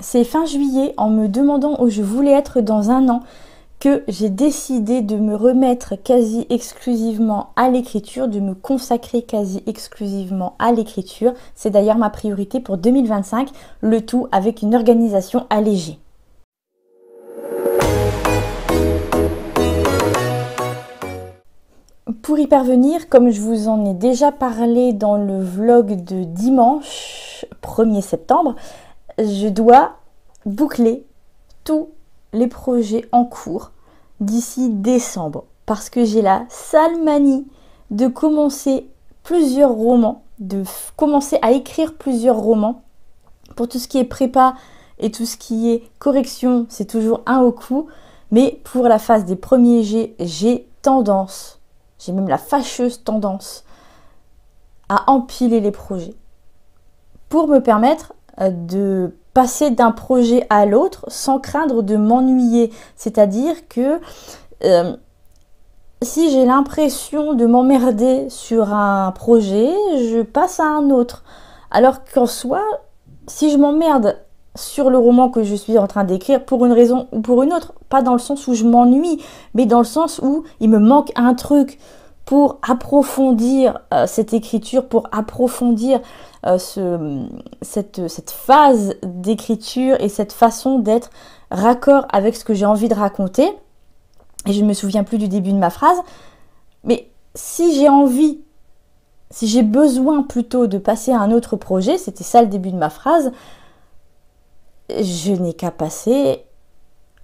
C'est fin juillet, en me demandant où je voulais être dans un an, que j'ai décidé de me remettre quasi exclusivement à l'écriture, de me consacrer quasi exclusivement à l'écriture. C'est d'ailleurs ma priorité pour 2025, le tout avec une organisation allégée. Pour y parvenir, comme je vous en ai déjà parlé dans le vlog de dimanche 1er septembre, je dois boucler tous les projets en cours d'ici décembre parce que j'ai la sale manie de commencer plusieurs romans, de commencer à écrire plusieurs romans. Pour tout ce qui est prépa et tout ce qui est correction, c'est toujours un au coup, mais pour la phase des premiers jets, j'ai même la fâcheuse tendance à empiler les projets pour me permettre de passer d'un projet à l'autre sans craindre de m'ennuyer. C'est-à-dire que si j'ai l'impression de m'emmerder sur un projet, je passe à un autre. Alors qu'en soi, si je m'emmerde sur le roman que je suis en train d'écrire pour une raison ou pour une autre, pas dans le sens où je m'ennuie, mais dans le sens où il me manque un truc pour approfondir cette écriture, pour approfondir cette phase d'écriture et cette façon d'être raccord avec ce que j'ai envie de raconter. Et je ne me souviens plus du début de ma phrase, mais si j'ai besoin plutôt de passer à un autre projet, c'était ça le début de ma phrase, je n'ai qu'à passer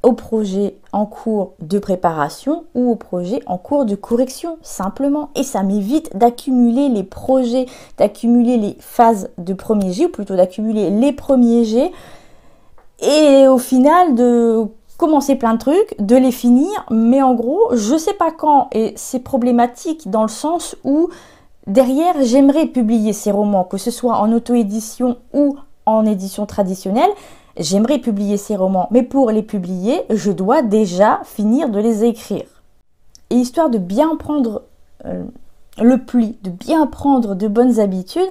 au projet en cours de préparation ou au projet en cours de correction, simplement. Et ça m'évite d'accumuler les projets, d'accumuler les phases de premier jet, ou plutôt d'accumuler les premiers jets, et au final de commencer plein de trucs, de les finir, mais en gros, je sais pas quand, et c'est problématique dans le sens où derrière, j'aimerais publier ces romans, que ce soit en auto-édition ou en édition traditionnelle. J'aimerais publier ces romans, mais pour les publier, je dois déjà finir de les écrire. Et histoire de bien prendre le pli, de bien prendre de bonnes habitudes,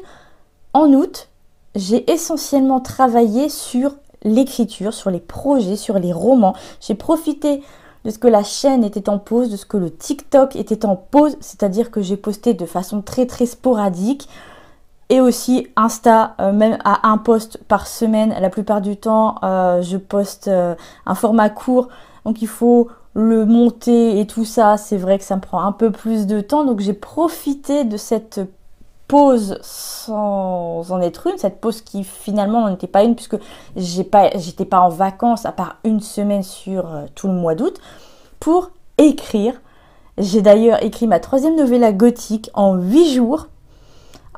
en août, j'ai essentiellement travaillé sur l'écriture, sur les projets, sur les romans. J'ai profité de ce que la chaîne était en pause, de ce que le TikTok était en pause, c'est-à-dire que j'ai posté de façon très très sporadique. Et aussi Insta, même à un post par semaine. La plupart du temps, je poste un format court. Donc il faut le monter et tout ça. C'est vrai que ça me prend un peu plus de temps. Donc j'ai profité de cette pause sans en être une. Cette pause qui finalement n'en était pas une puisque j'étais pas en vacances à part une semaine sur tout le mois d'août pour écrire. J'ai d'ailleurs écrit ma 3e novella gothique en 8 jours.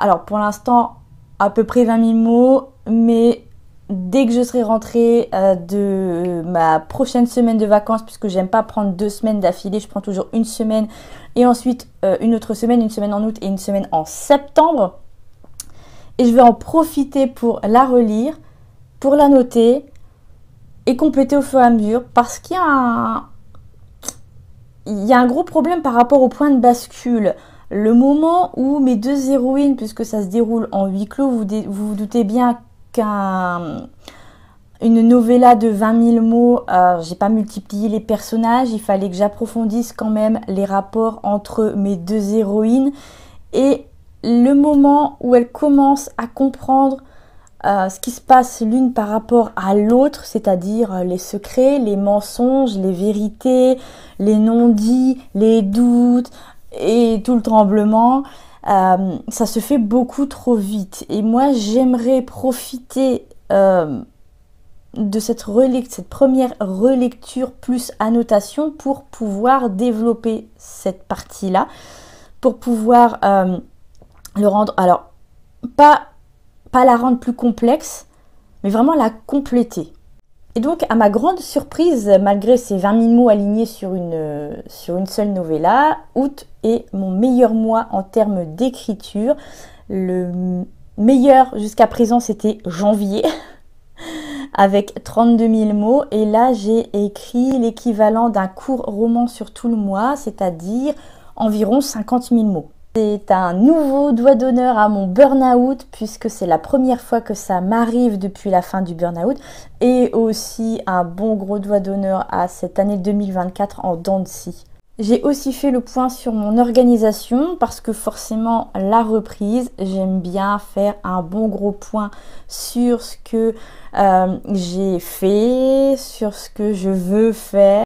Alors pour l'instant, à peu près 20 000 mots, mais dès que je serai rentrée de ma prochaine semaine de vacances, puisque j'aime pas prendre 2 semaines d'affilée, je prends toujours une semaine, et ensuite une autre semaine, une semaine en août et une semaine en septembre. Et je vais en profiter pour la relire, pour la noter et compléter au fur et à mesure, parce qu'il y a un gros problème par rapport au point de bascule. Le moment où mes 2 héroïnes, puisque ça se déroule en huis clos, vous vous doutez bien qu'une novella de 20 000 mots, j'ai pas multiplié les personnages, il fallait que j'approfondisse quand même les rapports entre mes 2 héroïnes. Et le moment où elles commencent à comprendre ce qui se passe l'une par rapport à l'autre, c'est-à-dire les secrets, les mensonges, les vérités, les non-dits, les doutes et tout le tremblement, ça se fait beaucoup trop vite. Et moi, j'aimerais profiter de cette première relecture plus annotation pour pouvoir développer cette partie-là, pour pouvoir le rendre, alors pas la rendre plus complexe, mais vraiment la compléter. Et donc, à ma grande surprise, malgré ces 20 000 mots alignés sur une seule novella, août est mon meilleur mois en termes d'écriture. Le meilleur jusqu'à présent, c'était janvier, avec 32 000 mots. Et là, j'ai écrit l'équivalent d'un court roman sur tout le mois, c'est-à-dire environ 50 000 mots. C'est un nouveau doigt d'honneur à mon burn-out puisque c'est la première fois que ça m'arrive depuis la fin du burn-out et aussi un bon gros doigt d'honneur à cette année 2024 en dents de scie. J'ai aussi fait le point sur mon organisation parce que forcément la reprise, j'aime bien faire un bon gros point sur ce que j'ai fait, sur ce que je veux faire.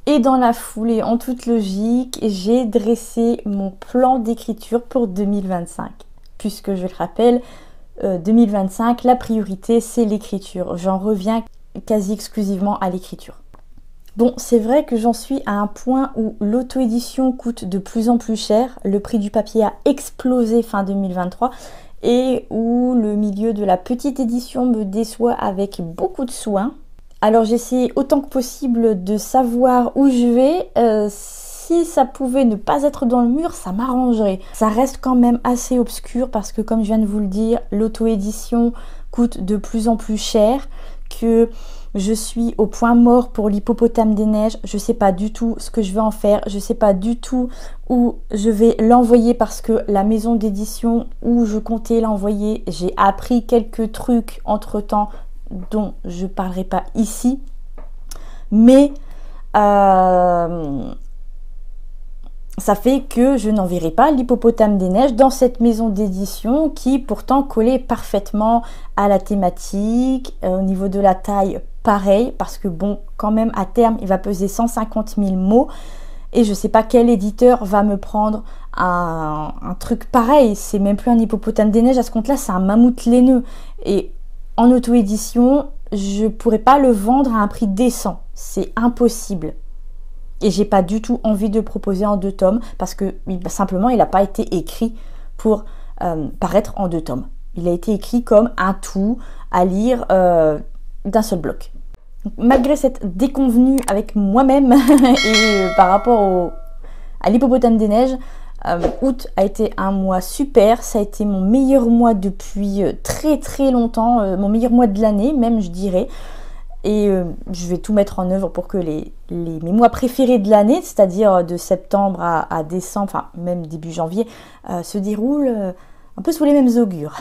Et dans la foulée, en toute logique, j'ai dressé mon plan d'écriture pour 2025. Puisque je le rappelle, 2025, la priorité, c'est l'écriture. J'en reviens quasi exclusivement à l'écriture. Bon, c'est vrai que j'en suis à un point où l'auto-édition coûte de plus en plus cher. Le prix du papier a explosé fin 2023 et où le milieu de la petite édition me déçoit avec beaucoup de soin. Alors j'essaie autant que possible de savoir où je vais. Si ça pouvait ne pas être dans le mur, ça m'arrangerait. Ça reste quand même assez obscur parce que comme je viens de vous le dire, l'auto-édition coûte de plus en plus cher, que je suis au point mort pour l'hippopotame des neiges. Je sais pas du tout ce que je vais en faire. Je sais pas du tout où je vais l'envoyer parce que la maison d'édition où je comptais l'envoyer, j'ai appris quelques trucs entre-temps dont je ne parlerai pas ici, mais ça fait que je n'enverrai pas l'hippopotame des neiges dans cette maison d'édition qui pourtant collait parfaitement à la thématique, au niveau de la taille pareil, parce que bon, quand même à terme il va peser 150 000 mots et je sais pas quel éditeur va me prendre un truc pareil. C'est même plus un hippopotame des neiges à ce compte là, c'est un mammouth laineux et en auto-édition, je pourrais pas le vendre à un prix décent. C'est impossible. Et j'ai pas du tout envie de le proposer en 2 tomes parce que simplement, il n'a pas été écrit pour paraître en 2 tomes. Il a été écrit comme un tout à lire d'un seul bloc. Donc, malgré cette déconvenue avec moi-même et par rapport à l'hippopotame des neiges, août a été un mois super, ça a été mon meilleur mois depuis très longtemps, mon meilleur mois de l'année même je dirais, et je vais tout mettre en œuvre pour que mes mois préférés de l'année, c'est-à-dire de septembre à décembre, enfin même début janvier, se déroulent un peu sous les mêmes augures.